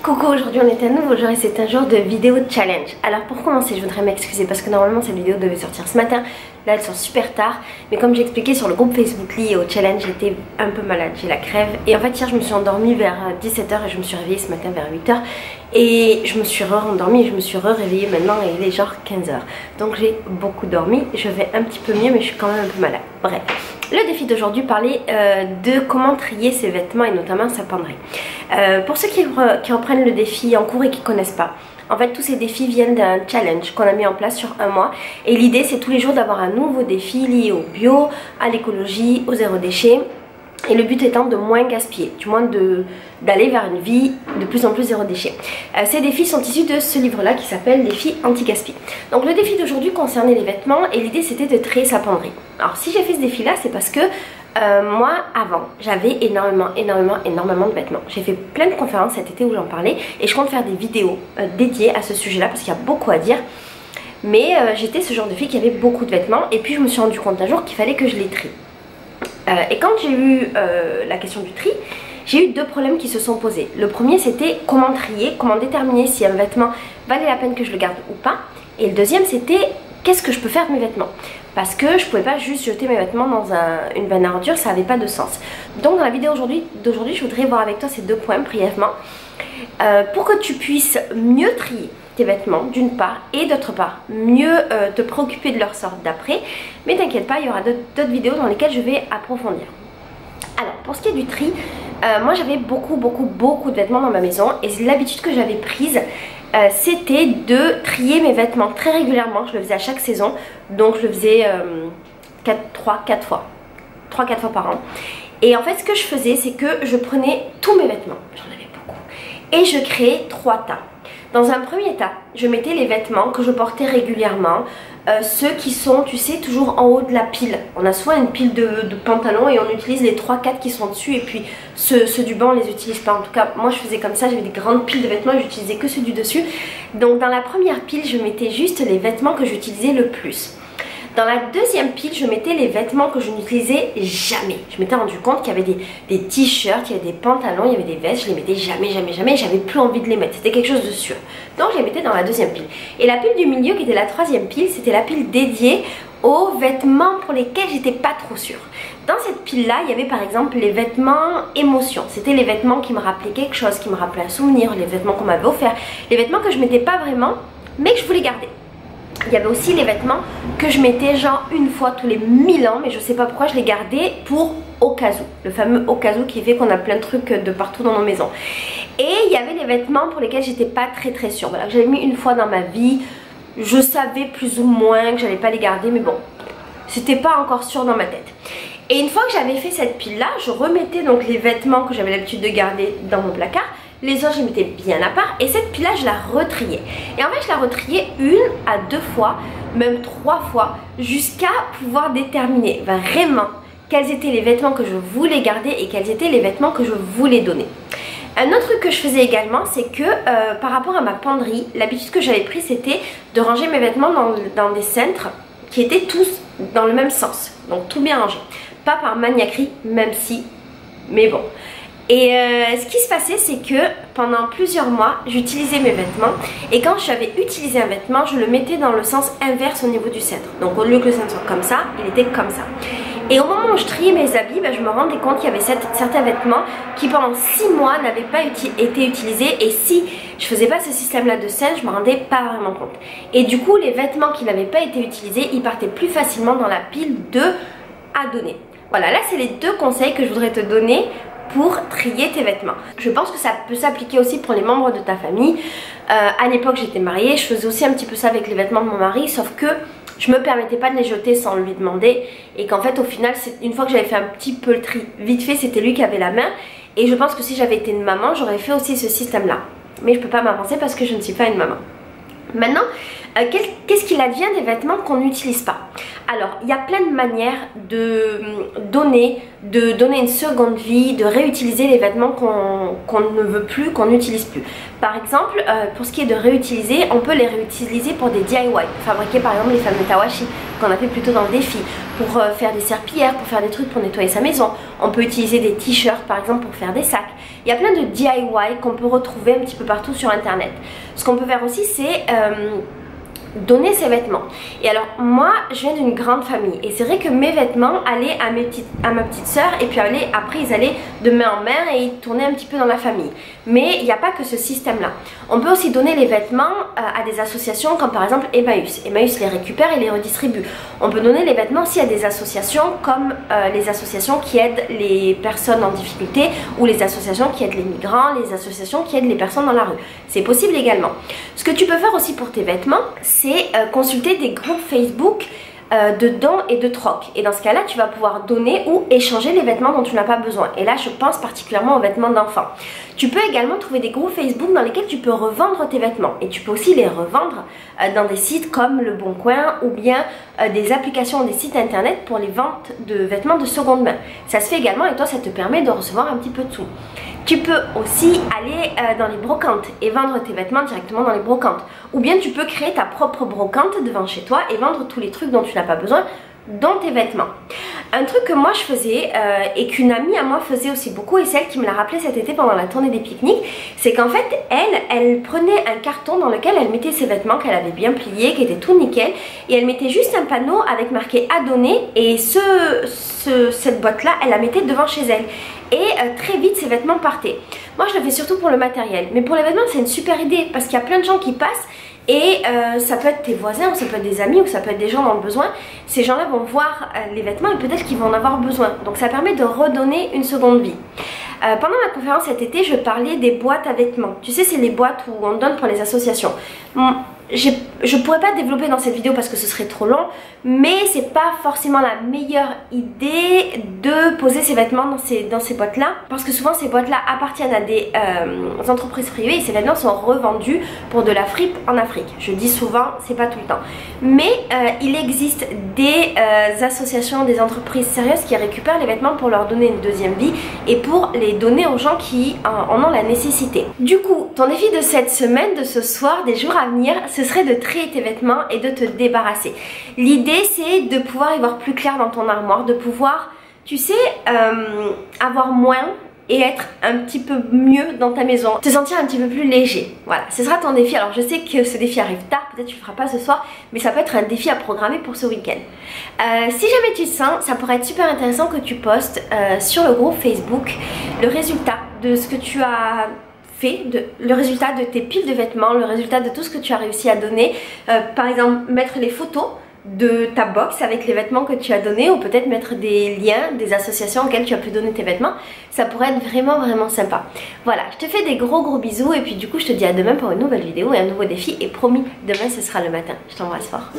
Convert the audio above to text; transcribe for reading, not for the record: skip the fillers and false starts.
Coucou, aujourd'hui on est à nouveau jour et c'est un jour de vidéo challenge. Alors pour commencer je voudrais m'excuser parce que normalement cette vidéo devait sortir ce matin. Là elle sort super tard, mais comme j'ai expliqué sur le groupe Facebook lié au challenge, j'étais un peu malade, j'ai la crève. Et en fait hier je me suis endormie vers 17 h et je me suis réveillée ce matin vers 8 h. Et je me suis re-endormie et je me suis réveillée maintenant et il est genre 15 h. Donc j'ai beaucoup dormi, je vais un petit peu mieux mais je suis quand même un peu malade. Bref, le défi d'aujourd'hui parlait de comment trier ses vêtements et notamment sa penderie. Pour ceux qui reprennent le défi en cours et qui ne connaissent pas, en fait tous ces défis viennent d'un challenge qu'on a mis en place sur un mois. Et l'idée c'est tous les jours d'avoir un nouveau défi lié au bio, à l'écologie, au zéro déchet. Et le but étant de moins gaspiller, du moins d'aller vers une vie de plus en plus zéro déchet. Ces défis sont issus de ce livre-là qui s'appelle Défi anti-gaspi. Donc le défi d'aujourd'hui concernait les vêtements et l'idée c'était de trier sa penderie. Alors si j'ai fait ce défi-là, c'est parce que moi avant j'avais énormément de vêtements. J'ai fait plein de conférences cet été où j'en parlais et je compte faire des vidéos dédiées à ce sujet-là parce qu'il y a beaucoup à dire. Mais j'étais ce genre de fille qui avait beaucoup de vêtements et puis je me suis rendu compte un jour qu'il fallait que je les trie. Et quand j'ai eu la question du tri, j'ai eu deux problèmes qui se sont posés. Le premier c'était comment trier, comment déterminer si un vêtement valait la peine que je le garde ou pas. Et le deuxième c'était qu'est-ce que je peux faire de mes vêtements. Parce que je pouvais pas juste jeter mes vêtements dans une vanne à ordures, ça n'avait pas de sens. Donc dans la vidéo d'aujourd'hui, je voudrais voir avec toi ces deux points brièvement. Pour que tu puisses mieux trier tes vêtements d'une part et d'autre part mieux te préoccuper de leur sort d'après. Mais t'inquiète pas, il y aura d'autres vidéos dans lesquelles je vais approfondir. Alors pour ce qui est du tri, moi j'avais beaucoup de vêtements dans ma maison et l'habitude que j'avais prise c'était de trier mes vêtements très régulièrement. Je le faisais à chaque saison, donc je le faisais 3-4 fois par an. Et en fait ce que je faisais c'est que je prenais tous mes vêtements, j'en avais beaucoup, et je créais 3 tas. Dans un premier tas, je mettais les vêtements que je portais régulièrement, ceux qui sont, tu sais, toujours en haut de la pile. On a souvent une pile de pantalons et on utilise les 3-4 qui sont dessus et puis ceux du bas on les utilise pas. En tout cas, moi je faisais comme ça, j'avais des grandes piles de vêtements et j'utilisais que ceux du dessus. Donc dans la première pile, je mettais juste les vêtements que j'utilisais le plus. Dans la deuxième pile, je mettais les vêtements que je n'utilisais jamais. Je m'étais rendu compte qu'il y avait des t-shirts, il y avait des pantalons, il y avait des vestes, je les mettais jamais, j'avais plus envie de les mettre, c'était quelque chose de sûr. Donc je les mettais dans la deuxième pile. Et la pile du milieu qui était la troisième pile, c'était la pile dédiée aux vêtements pour lesquels j'étais pas trop sûre. Dans cette pile là, il y avait par exemple les vêtements émotions. C'était les vêtements qui me rappelaient quelque chose, qui me rappelaient un souvenir, les vêtements qu'on m'avait offert, les vêtements que je mettais pas vraiment, mais que je voulais garder. Il y avait aussi les vêtements que je mettais genre une fois tous les 1000 ans, mais je sais pas pourquoi je les gardais pour au cas où. Le fameux au cas où qui fait qu'on a plein de trucs de partout dans nos maisons. Et il y avait les vêtements pour lesquels j'étais pas très sûre. Voilà, j'avais mis une fois dans ma vie. Je savais plus ou moins que j'allais pas les garder, mais bon, c'était pas encore sûr dans ma tête. Et une fois que j'avais fait cette pile là, je remettais donc les vêtements que j'avais l'habitude de garder dans mon placard. Les autres je les mettais bien à part et cette pile là je la retriais. Et en fait je la retriais 1 à 2 fois, même 3 fois, jusqu'à pouvoir déterminer vraiment quels étaient les vêtements que je voulais garder et quels étaient les vêtements que je voulais donner. Un autre truc que je faisais également, c'est que par rapport à ma penderie, l'habitude que j'avais prise c'était de ranger mes vêtements dans des cintres qui étaient tous dans le même sens, donc tout bien rangé. Pas par maniaquerie, même si, mais bon. Et ce qui se passait c'est que pendant plusieurs mois j'utilisais mes vêtements et quand j'avais utilisé un vêtement je le mettais dans le sens inverse au niveau du centre. Donc au lieu que le centre soit comme ça, il était comme ça. Et au moment où je triais mes habits, je me rendais compte qu'il y avait certains vêtements qui pendant 6 mois n'avaient pas été utilisés et si je faisais pas ce système là de scène, je me rendais pas vraiment compte. Et du coup les vêtements qui n'avaient pas été utilisés, ils partaient plus facilement dans la pile de à donner. Voilà, là c'est les deux conseils que je voudrais te donner pour trier tes vêtements. Je pense que ça peut s'appliquer aussi pour les membres de ta famille. À l'époque j'étais mariée, je faisais aussi un petit peu ça avec les vêtements de mon mari, sauf que je me permettais pas de les jeter sans lui demander et qu'en fait au final une fois que j'avais fait un petit peu le tri vite fait, c'était lui qui avait la main et je pense que si j'avais été une maman j'aurais fait aussi ce système là, mais je peux pas m'avancer parce que je ne suis pas une maman. Maintenant, qu'est-ce qu'il advient des vêtements qu'on n'utilise pas? Alors, il y a plein de manières de donner une seconde vie, de réutiliser les vêtements qu'on ne veut plus, qu'on n'utilise plus. Par exemple, pour ce qui est de réutiliser, on peut les réutiliser pour des DIY, fabriquer par exemple les fameux tawashi qu'on a fait plus tôt dans le défi, pour faire des serpillères, pour faire des trucs pour nettoyer sa maison. On peut utiliser des t-shirts par exemple pour faire des sacs. Il y a plein de DIY qu'on peut retrouver un petit peu partout sur internet. Ce qu'on peut faire aussi, c'est donner ses vêtements. Et alors moi je viens d'une grande famille et c'est vrai que mes vêtements allaient à ma petite soeur et puis après ils allaient de main en main et ils tournaient un petit peu dans la famille. Mais il n'y a pas que ce système là. On peut aussi donner les vêtements à des associations comme par exemple Emmaüs. Emmaüs les récupère et les redistribue. On peut donner les vêtements aussi à des associations comme les associations qui aident les personnes en difficulté ou les associations qui aident les migrants, les associations qui aident les personnes dans la rue. C'est possible également. Ce que tu peux faire aussi pour tes vêtements, c'est consulter des groupes Facebook de dons et de troc. Et dans ce cas là tu vas pouvoir donner ou échanger les vêtements dont tu n'as pas besoin. Et là je pense particulièrement aux vêtements d'enfants. Tu peux également trouver des groupes Facebook dans lesquels tu peux revendre tes vêtements. Et tu peux aussi les revendre dans des sites comme Le Bon Coin ou bien des applications, des sites internet pour les ventes de vêtements de seconde main. Ça se fait également et toi ça te permet de recevoir un petit peu de sous. Tu peux aussi aller dans les brocantes et vendre tes vêtements directement dans les brocantes. Ou bien tu peux créer ta propre brocante devant chez toi et vendre tous les trucs dont tu n'as pas besoin dans tes vêtements. Un truc que moi je faisais et qu'une amie à moi faisait aussi beaucoup et celle qui me l'a rappelé cet été pendant la tournée des pique-niques, c'est qu'en fait elle prenait un carton dans lequel elle mettait ses vêtements qu'elle avait bien pliés, qui étaient tout nickel, et elle mettait juste un panneau avec marqué à donner et cette boîte là elle la mettait devant chez elle. Et très vite ses vêtements partaient. Moi je le fais surtout pour le matériel, mais pour les vêtements c'est une super idée parce qu'il y a plein de gens qui passent et ça peut être tes voisins ou ça peut être des amis ou ça peut être des gens dans le besoin. Ces gens là vont voir les vêtements et peut-être qu'ils vont en avoir besoin, donc ça permet de redonner une seconde vie. Pendant ma conférence cet été je parlais des boîtes à vêtements. Tu sais, c'est les boîtes où on donne pour les associations. Je pourrais pas développer dans cette vidéo parce que ce serait trop long, mais c'est pas forcément la meilleure idée de poser ses vêtements dans ces boîtes là, parce que souvent ces boîtes là appartiennent à des entreprises privées et ces vêtements sont revendus pour de la fripe en Afrique. Je dis souvent, c'est pas tout le temps, mais il existe des associations, des entreprises sérieuses qui récupèrent les vêtements pour leur donner une deuxième vie et pour les donner aux gens qui en ont la nécessité. Du coup, ton défi de cette semaine, de ce soir, des jours à venir, ce serait de trier tes vêtements et de te débarrasser. L'idée c'est de pouvoir y voir plus clair dans ton armoire, de pouvoir, tu sais, avoir moins et être un petit peu mieux dans ta maison, te sentir un petit peu plus léger. Voilà, ce sera ton défi. Alors je sais que ce défi arrive tard, peut-être tu le feras pas ce soir, mais ça peut être un défi à programmer pour ce week-end. Si jamais tu le sens, ça pourrait être super intéressant que tu postes sur le groupe Facebook le résultat de ce que tu as fait, le résultat de tes piles de vêtements, le résultat de tout ce que tu as réussi à donner. Par exemple, mettre les photos de ta box avec les vêtements que tu as donnés, ou peut-être mettre des liens des associations auxquelles tu as pu donner tes vêtements. Ça pourrait être vraiment sympa. Voilà, je te fais des gros bisous et puis du coup je te dis à demain pour une nouvelle vidéo et un nouveau défi, et promis, demain ce sera le matin. Je t'embrasse fort.